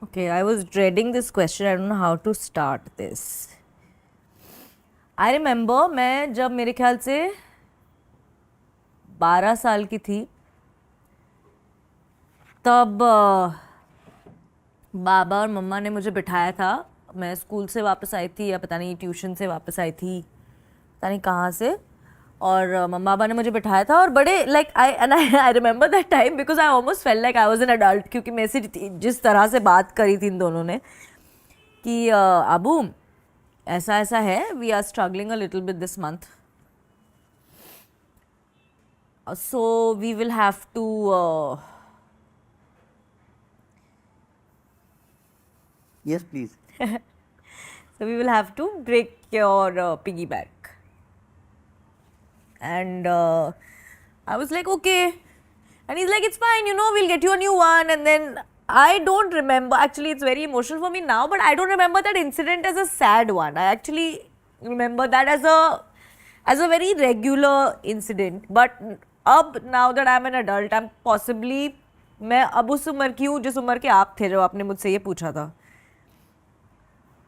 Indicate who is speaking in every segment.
Speaker 1: Okay, I was dreading this question. I don't know how to start this. I remember मैं जब मेरे ख्याल से 12 साल की थी तब बाबा और मम्मा ने मुझे बिठाया था. मैं स्कूल से वापस आई थी या पता नहीं ट्यूशन से वापस आई थी, पता नहीं कहाँ से. और मम्मा पापा ने मुझे बिठाया था और बड़े like I remember that time because I almost fail like I was an adult, क्योंकि मेरे से जिस तरह से बात करी थी इन दोनों ने कि अबू ऐसा ऐसा है, we are struggling a little bit this month, so we will have to
Speaker 2: Yes, please.
Speaker 1: so we will have to break your piggy bank. And I was like, okay. And he's like, it's fine, we'll get you a new one. And then I don't remember, actually it's very emotional for me now, but I don't remember that incident as a sad one. I actually remember that as a very regular incident. But now that I'm an adult, I'm possibly, मैं अब उस उम्र की हूँ जिस उम्र के आप थे जब आपने मुझसे ये पूछा था.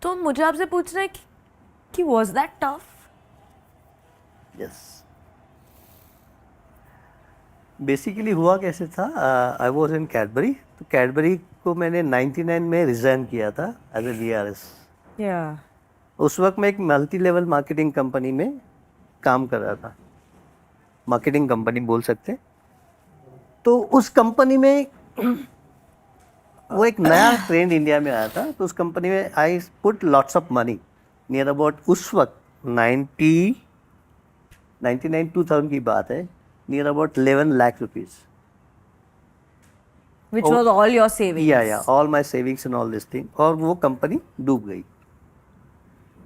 Speaker 1: तो मुझे आपसे पूछना है कि was that tough?
Speaker 2: Yes. Basically हुआ कैसे था, आई वॉज इन कैडबरी. तो कैडबरी को मैंने 99 में रिज़ाइन किया था एज ए VRS.
Speaker 1: Yeah.
Speaker 2: उस वक्त मैं एक मल्टी लेवल मार्केटिंग कंपनी में काम कर रहा था, मार्केटिंग कंपनी बोल सकते. तो उस कंपनी में वो एक नया ट्रेंड इंडिया में आया था. तो उस कंपनी में I put lots of money near about उस वक्त 99-2000 की बात है, near about 11 lakh rupees.
Speaker 1: Which was all your savings?
Speaker 2: या all my savings and all this thing. और वो कंपनी डूब गई.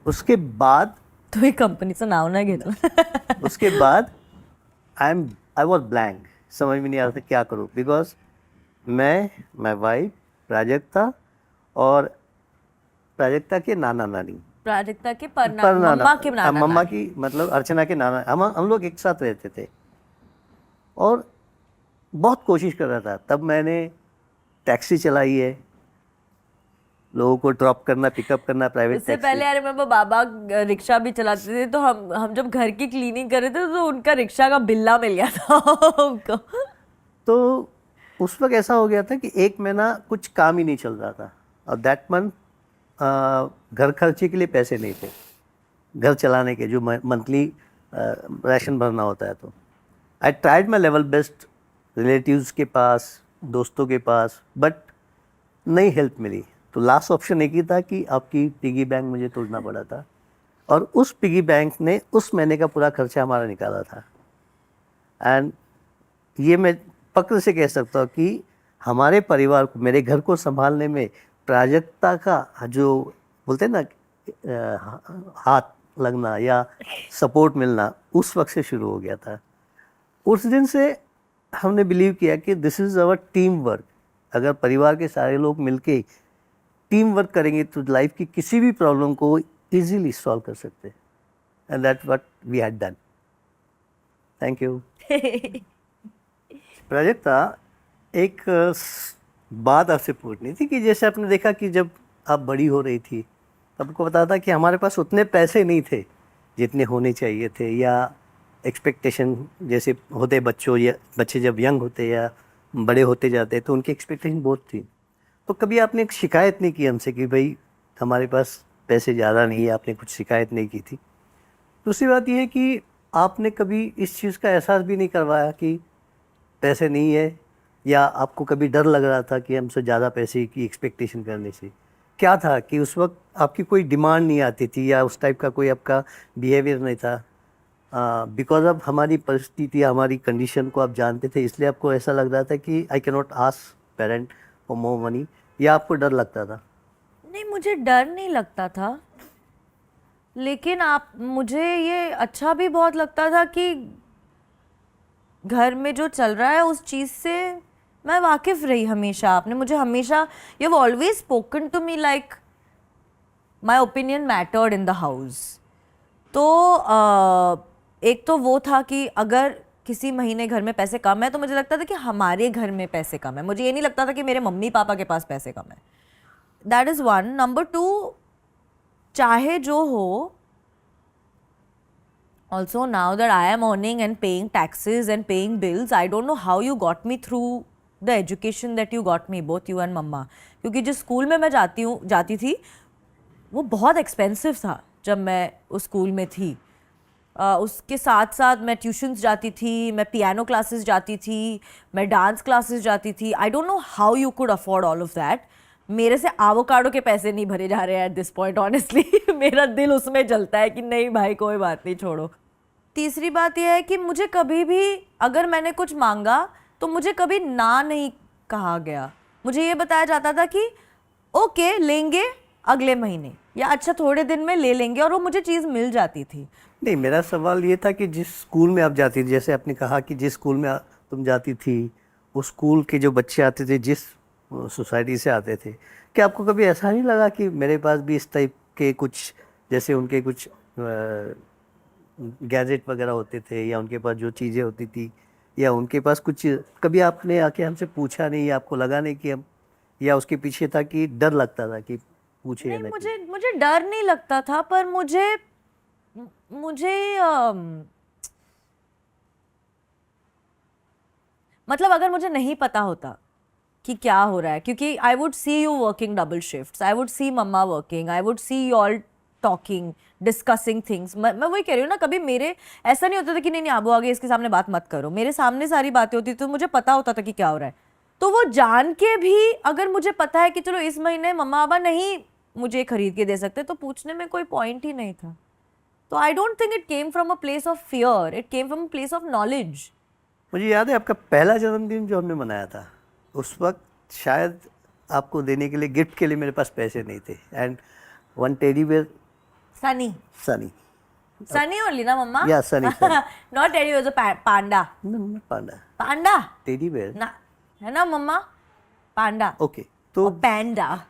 Speaker 2: उसके बाद
Speaker 1: तो ये कंपनी से नाव ना घेतलं.
Speaker 2: उसके बाद आई वॉज ब्लैंक. समझ में नहीं आ रहा था क्या करूँ, बिकॉज मैं, माई वाइफ, प्राजक्ता और प्राजक्ता के नाना नानी,
Speaker 1: प्राजक्ता के मम्मा के नाना,
Speaker 2: मम्मा की मतलब अर्चना के नाना, हम लोग एक साथ रहते थे. और बहुत कोशिश कर रहा था. तब मैंने टैक्सी चलाई है, लोगों को ड्रॉप करना, पिकअप करना, प्राइवेट
Speaker 1: उससे पहले आई रिमेंबर बाबा रिक्शा भी चलाते थे. तो हम जब घर की क्लीनिंग कर रहे थे तो उनका रिक्शा का बिल्ला मिल गया था उनको.
Speaker 2: तो उस वक्त ऐसा हो गया था कि एक महीना कुछ काम ही नहीं चल रहा था. और दैट मंथ घर खर्चे के लिए पैसे नहीं थे, घर चलाने के जो मंथली राशन भरना होता है. तो I tried my level best relatives के पास, दोस्तों के पास, बट नहीं हेल्प मिली. तो लास्ट ऑप्शन एक ही था कि आपकी पिगी बैंक मुझे तोड़ना पड़ा था. और उस पिगी बैंक ने उस महीने का पूरा खर्चा हमारा निकाला था. एंड ये मैं पक्र से कह सकता हूँ कि हमारे परिवार को, मेरे घर को संभालने में प्राजक्ता का जो बोलते हैं ना हाथ लगना या सपोर्ट मिलना, उस वक्त से शुरू हो गया था. उस दिन से हमने बिलीव किया कि this is our team work. अगर परिवार के सारे लोग मिलके टीम वर्क करेंगे तो लाइफ की किसी भी प्रॉब्लम को इजीली सॉल्व कर सकते हैं. And that what we had done. Thank you. Prajakta, एक बात आपसे पूछनी थी कि जैसे आपने देखा कि जब आप बड़ी हो रही थी तब आपको पता था कि हमारे पास उतने पैसे नहीं थे जितने होने चाहिए थे, या एक्सपेक्टेशन जैसे होते बच्चों, या बच्चे जब यंग होते या बड़े होते जाते तो उनकी एक्सपेक्टेशन बहुत थी. तो कभी आपने एक शिकायत नहीं की हमसे कि भाई हमारे पास पैसे ज़्यादा नहीं है? आपने कुछ शिकायत नहीं की थी. दूसरी बात यह है कि आपने कभी इस चीज़ का एहसास भी नहीं करवाया कि पैसे नहीं है, या आपको कभी डर लग रहा था कि हमसे ज़्यादा पैसे की एक्सपेक्टेशन करने से? क्या था कि उस वक्त आपकी कोई डिमांड नहीं आती थी, या उस टाइप का कोई आपका बिहेवियर नहीं था? बिकॉज ऑफ हमारी परिस्थिति, हमारी कंडीशन को आप जानते थे, इसलिए आपको ऐसा लग रहा था कि I can not ask parent for more money, या आपको डर लगता था?
Speaker 1: नहीं, मुझे डर नहीं लगता था, लेकिन मुझे ये अच्छा भी बहुत लगता था कि घर में जो चल रहा है उस चीज़ से मैं वाकिफ़ रही हमेशा. आपने मुझे हमेशा, you have always spoken to me like my opinion mattered in the house. तो एक तो वो था कि अगर किसी महीने घर में पैसे कम है तो मुझे लगता था कि हमारे घर में पैसे कम है. मुझे ये नहीं लगता था कि मेरे मम्मी पापा के पास पैसे कम है. That is one. नंबर 2, चाहे जो हो, also now that I am earning and paying taxes and paying bills, I don't know how you got me through the education that you got me, both you and mama. क्योंकि जिस school में मैं जाती थी वो बहुत expensive था जब मैं उस स्कूल में थी. उसके साथ साथ मैं ट्यूशन्स जाती थी, मैं पियानो क्लासेस जाती थी, मैं डांस क्लासेस जाती थी. I don't know how you could afford all of that. मेरे से आवोकाडो के पैसे नहीं भरे जा रहे हैं एट दिस पॉइंट ऑनेस्टली. मेरा दिल उसमें जलता है कि नहीं भाई कोई बात नहीं, छोड़ो. तीसरी बात यह है कि मुझे कभी भी अगर मैंने कुछ मांगा तो मुझे कभी ना नहीं कहा गया. मुझे ये बताया जाता था कि ओके लेंगे अगले महीने, या अच्छा थोड़े दिन में ले लेंगे, और वो मुझे चीज़ मिल जाती थी.
Speaker 2: नहीं, मेरा सवाल ये था कि जिस स्कूल में आप जाती थी, जैसे आपने कहा कि जिस स्कूल में तुम जाती थी, उस स्कूल के जो बच्चे आते थे, जिस सोसाइटी से आते थे, क्या आपको कभी ऐसा नहीं लगा कि मेरे पास भी इस टाइप के कुछ, जैसे उनके कुछ गैजेट वगैरह होते थे, या उनके पास जो चीज़ें होती थी, या उनके पास कुछ, कभी आपने आके हमसे पूछा नहीं, या आपको लगा नहीं कि हम, या उसके पीछे था कि डर लगता था कि पूछे या
Speaker 1: नहीं,
Speaker 2: नहीं?
Speaker 1: मुझे डर नहीं लगता था, पर मुझे मतलब अगर मुझे नहीं पता होता कि क्या हो रहा है, क्योंकि I would see you working double shifts, I would see mumma working, I would see you all talking, discussing things. मैं वही कह रही हूँ ना, कभी मेरे ऐसा नहीं होता था कि नहीं आबू आगे इसके सामने बात मत करो. मेरे सामने सारी बातें होती थी तो मुझे पता होता था कि क्या हो रहा है. तो वो जान के भी अगर मुझे पता है कि चलो इस महीने मम्मा पापा नहीं मुझे खरीद के दे सकते, तो पूछने में कोई पॉइंट ही नहीं था. तो I don't think it came from a place of fear, it came from a place of knowledge.
Speaker 2: मुझे याद है आपका पहला जन्मदिन जो हमने मनाया था, उस वक्त शायद आपको देने के लिए, गिफ्ट के लिए मेरे पास पैसे नहीं थे, and one teddy bear,
Speaker 1: Sunny only ना मम्मा?
Speaker 2: या Sunny
Speaker 1: not teddy was a panda. Panda
Speaker 2: teddy bear
Speaker 1: ना, है ना मम्मा? पांडा.
Speaker 2: ओके. तो
Speaker 1: पैंडा.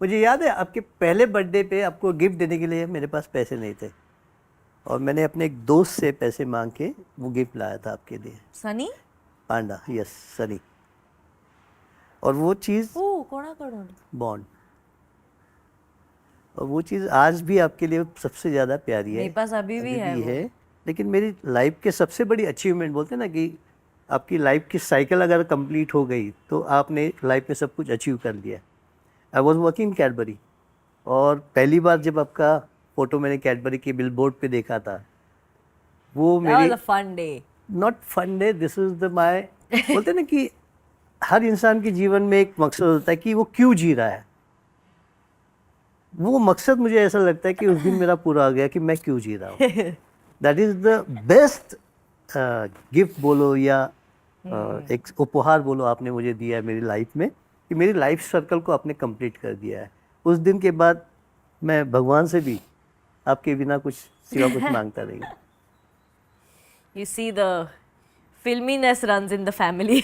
Speaker 2: मुझे याद है आपके पहले बर्थडे पे आपको गिफ्ट देने के लिए मेरे पास पैसे नहीं थे, और मैंने अपने एक दोस्त से पैसे मांग के वो गिफ्ट लाया था आपके लिए.
Speaker 1: सनी
Speaker 2: पांडा, यस सनी. और वो चीज़ बॉन्ड, और वो चीज़ आज भी आपके लिए सबसे ज़्यादा प्यारी है.
Speaker 1: मेरे पास अभी भी है.
Speaker 2: लेकिन मेरी लाइफ के सबसे बड़ी अचीवमेंट, बोलते हैं ना कि आपकी लाइफ की साइकिल अगर कंप्लीट हो गई तो आपने लाइफ में सब कुछ अचीव कर लिया. आई वॉज वर्किंग कैडबरी, और पहली बार जब आपका फोटो मैंने कैडबरी के बिलबोर्ड पे देखा था, वो मेरी
Speaker 1: fun day,
Speaker 2: not fun day, this is the my, बोलते हैं ना कि हर इंसान के जीवन में एक मकसद होता है कि वो क्यों जी रहा है. वो मकसद मुझे ऐसा लगता है कि उस दिन मेरा पूरा हो गया कि मैं क्यों जी रहा हूँ. That is the best gift बोलो, या एक उपहार बोलो आपने मुझे दिया है मेरी लाइफ में, कि मेरी लाइफ सर्कल को आपने कंप्लीट कर दिया है. उस दिन के बाद मैं भगवान से भी आपके बिना कुछ सिवा कुछ मांगता नहीं.
Speaker 1: You see the filminess runs in the family.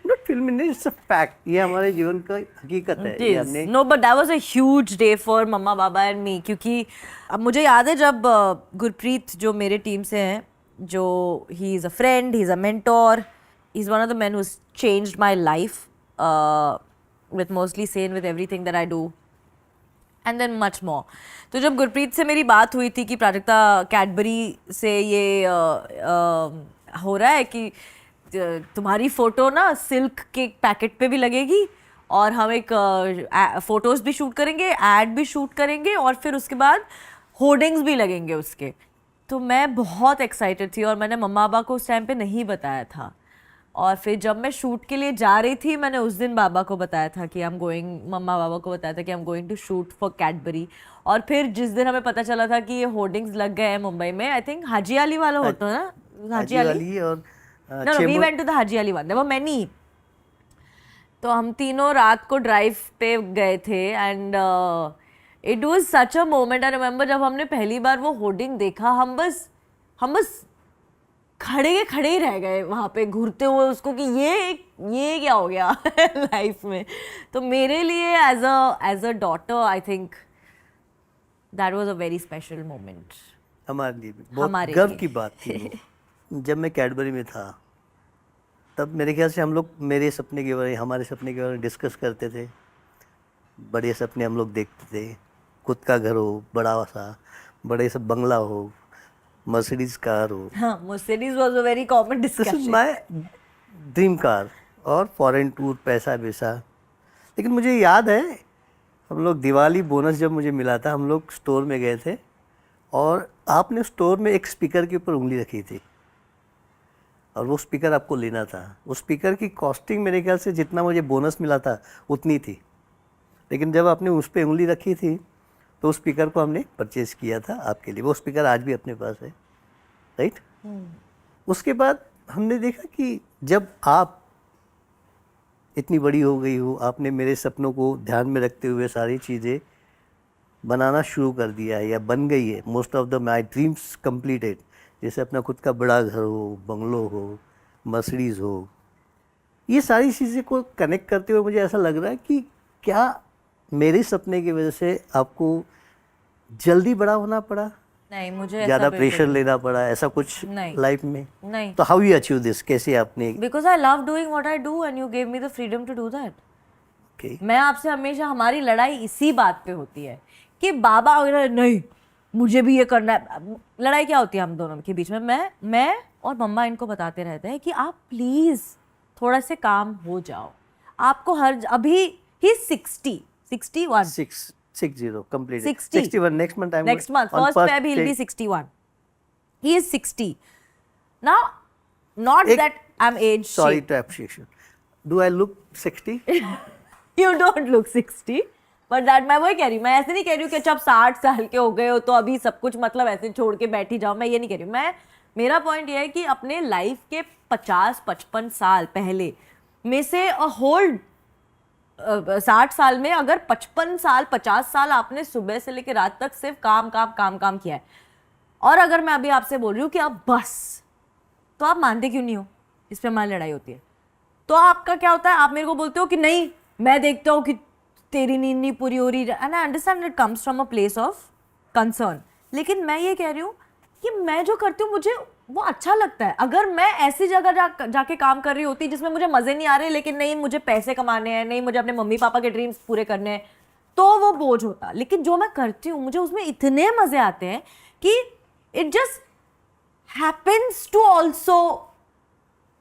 Speaker 2: Not फिल्मी, इट्स अ फैक्ट. ये हमारे जीवन का हकीकत है. ये हमने
Speaker 1: No, but that was a huge day for mumma बाबा एंड मी, क्योंकि अब मुझे याद है जब गुरप्रीत जो मेरे टीम से हैं, जो he is a friend, he is a mentor, he is one of the man who's changed my life with mostly sane with everything that I do. And then much more. तो जब गुरप्रीत से मेरी बात हुई थी कि प्राजक्ता कैडबरी से ये हो रहा है कि तुम्हारी फ़ोटो ना सिल्क के पैकेट पे भी लगेगी, और हम एक फ़ोटोज़ भी शूट करेंगे, ऐड भी शूट करेंगे, और फिर उसके बाद होर्डिंग्स भी लगेंगे उसके. तो मैं बहुत एक्साइटेड थी, और मैंने मम्मा पापा को उस टाइम पे नहीं बताया था. और फिर जब मैं शूट के लिए जा रही थी, मैंने उस दिन बाबा को बताया था कि मम्मा बाबा को बताया था कि I am going to shoot for Cadbury. और फिर जिस दिन हमें पता चला था कि ये होर्डिंग्स लग गए हैं मुंबई में, आई थिंक हाजी अली वाला होता है ना, हाजी अली,
Speaker 2: और
Speaker 1: no, we went to the Haji Ali one, there were many. तो हम तीनों रात को ड्राइव पे गए थे, and it was such a moment. I remember जब हमने पहली बार वो होर्डिंग देखा, हम बस खड़े ही रह गए वहाँ पे घूरते हुए उसको, कि ये क्या हो गया लाइफ में. तो मेरे लिए as a daughter I think that was a very special moment.
Speaker 2: हमारे लिए भी बहुत गर्व की बात थी वो. जब मैं कैडबरी में था, तब मेरे ख्याल से हम लोग हमारे सपने के बारे में डिस्कस करते थे, बड़े सपने हम लोग देखते थे, खुद का घर हो बड़ा सा, बड़े सा बंगला हो, मर्सिडीज कार हो.
Speaker 1: हाँ, Mercedes was a very common
Speaker 2: this is
Speaker 1: discussion.
Speaker 2: My dream car. और फॉरेन टूर, पैसा वैसा. लेकिन मुझे याद है हम लोग दिवाली बोनस जब मुझे मिला था, हम लोग स्टोर में गए थे और आपने स्टोर में एक स्पीकर के ऊपर उंगली रखी थी और वो स्पीकर आपको लेना था. उस स्पीकर की कॉस्टिंग मेरे ख्याल से जितना मुझे बोनस मिला था उतनी थी. लेकिन जब आपने उस पर उंगली रखी थी तो उस स्पीकर को हमने परचेज़ किया था आपके लिए. वो स्पीकर आज भी अपने पास है, राइट. उसके बाद हमने देखा कि जब आप इतनी बड़ी हो गई हो, आपने मेरे सपनों को ध्यान में रखते हुए सारी चीज़ें बनाना शुरू कर दिया है या बन गई है. Most of the my dreams completed. जैसे अपना खुद का बड़ा घर हो, बंगलो हो, मर्सिडीज़ हो. ये सारी चीज़ें को कनेक्ट करते हुए मुझे ऐसा लग रहा है कि क्या मेरे सपने की वजह से आपको जल्दी बड़ा होना पड़ा,
Speaker 1: नहीं, मुझे ऐसा
Speaker 2: ज़्यादा
Speaker 1: बिल्कुल
Speaker 2: प्रेशर लेना पड़ा, ऐसा कुछ
Speaker 1: नहीं.
Speaker 2: लाइफ में?
Speaker 1: नहीं.
Speaker 2: तो हाउ यू अचीव दिस? कैसे आपने?
Speaker 1: Because I love doing what I do and you gave me the freedom to do that.
Speaker 2: Okay.
Speaker 1: मैं आपसे हमेशा, हमारी लड़ाई इसी बात पे होती है कि बाबा वगैरह नहीं, मुझे भी ये करना है. लड़ाई क्या होती है हम दोनों के बीच में? मैं और मम्मा इनको बताते रहते हैं कि आप प्लीज थोड़ा से काम हो जाओ. आपको अभी ही 61
Speaker 2: 60 complete.
Speaker 1: 60.
Speaker 2: 61 next month.
Speaker 1: next month
Speaker 2: on
Speaker 1: first Feb he'll be 61. He is 60 now. Not
Speaker 2: एक-
Speaker 1: that I'm age
Speaker 2: Sorry
Speaker 1: shaped.
Speaker 2: to appreciation. Do I look 60?
Speaker 1: You don't look 60. But that मैं वही कह रही हूँ. मैं ऐसे नहीं कह रही हूँ कि जब 60 साल के हो गए हो तो अभी सब कुछ मतलब ऐसे छोड़ के बैठी जाओ. मैं ये नहीं कह रही हूँ. मेरा पॉइंट ये है कि अपने लाइफ के 50-55 साल पहले में से होल 60 साल में अगर 55 साल 50 साल आपने सुबह से लेकर रात तक सिर्फ काम काम काम काम किया है, और अगर मैं अभी आपसे बोल रही हूँ कि आप बस, तो आप मानते क्यों नहीं हो? इस पे हमारी लड़ाई होती है. तो आपका क्या होता है? आप मेरे को बोलते हो कि नहीं, मैं देखता हूँ कि तेरी नींद नहीं पूरी हो रही, and I understand it comes from a place of concern. लेकिन मैं ये कह रही हूँ कि मैं जो करती हूँ मुझे वो अच्छा लगता है. अगर मैं ऐसी जगह जाके काम कर रही होती जिसमें मुझे मजे नहीं आ रहे, लेकिन नहीं मुझे पैसे कमाने हैं, नहीं मुझे अपने मम्मी पापा के ड्रीम्स पूरे करने हैं, तो वो बोझ होता. लेकिन जो मैं करती हूँ मुझे उसमें इतने मजे आते हैं कि it just happens to also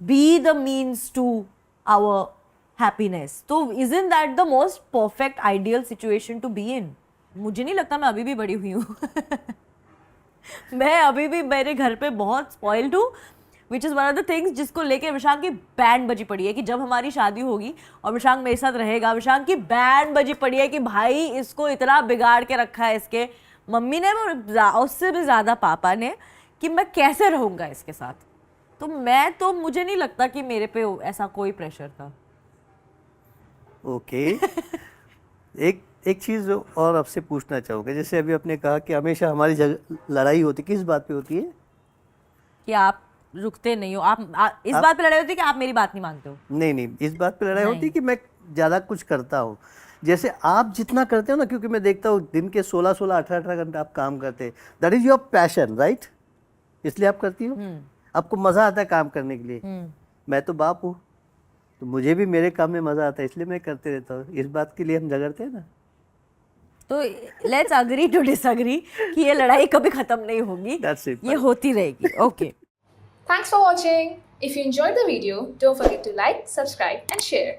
Speaker 1: be the means to our happiness. तो isn't that the most perfect ideal situation to be in? मुझे नहीं लगता मैं अभी भी बड़ी हुई हूँ. मैं अभी भी मेरे घर पे बहुत स्पॉइल्ड हूँ, which is one of the things जिसको लेके विशांक की बैंड बजी पड़ी है कि जब हमारी शादी होगी और विशांक मेरे साथ रहेगा, विशांक की बैंड बजी पड़ी है कि भाई इसको इतना बिगाड़ के रखा है इसके मम्मी ने, उससे भी ज़्यादा पापा ने, कि मैं कैसे रहूँगा इसके साथ. तो मुझे नहीं लगता कि मेरे पे ऐसा कोई प्रेशर था.
Speaker 2: ओके. एक चीज़ और आपसे पूछना चाहूँगा. जैसे अभी आपने कहा कि हमेशा हमारी लड़ाई होती, किस बात पे होती है?
Speaker 1: कि आप रुकते नहीं हो. इस बात पे लड़ाई होती है कि आप मेरी बात नहीं मानते हो.
Speaker 2: नहीं, इस बात पे लड़ाई होती है कि मैं ज़्यादा कुछ करता हूँ. जैसे आप जितना करते हो ना, क्योंकि मैं देखता हूँ दिन के 16-16, 18-18 घंटे आप काम करते हैं. That is your passion, right? इसलिए आप करती हो. आपको मज़ा आता है काम करने के लिए. मैं तो बाप हूँ, तो मुझे भी मेरे काम में मज़ा आता है, इसलिए मैं करते रहता हूँ. इस बात के लिए हम झगड़ते हैं ना.
Speaker 1: तो लेट्स अग्री टू डिसअग्री कि ये लड़ाई कभी खत्म नहीं होगी.
Speaker 2: That's it.
Speaker 1: ये होती रहेगी. Okay.
Speaker 3: Thanks for watching. If you enjoyed the video, don't forget to like, subscribe and share.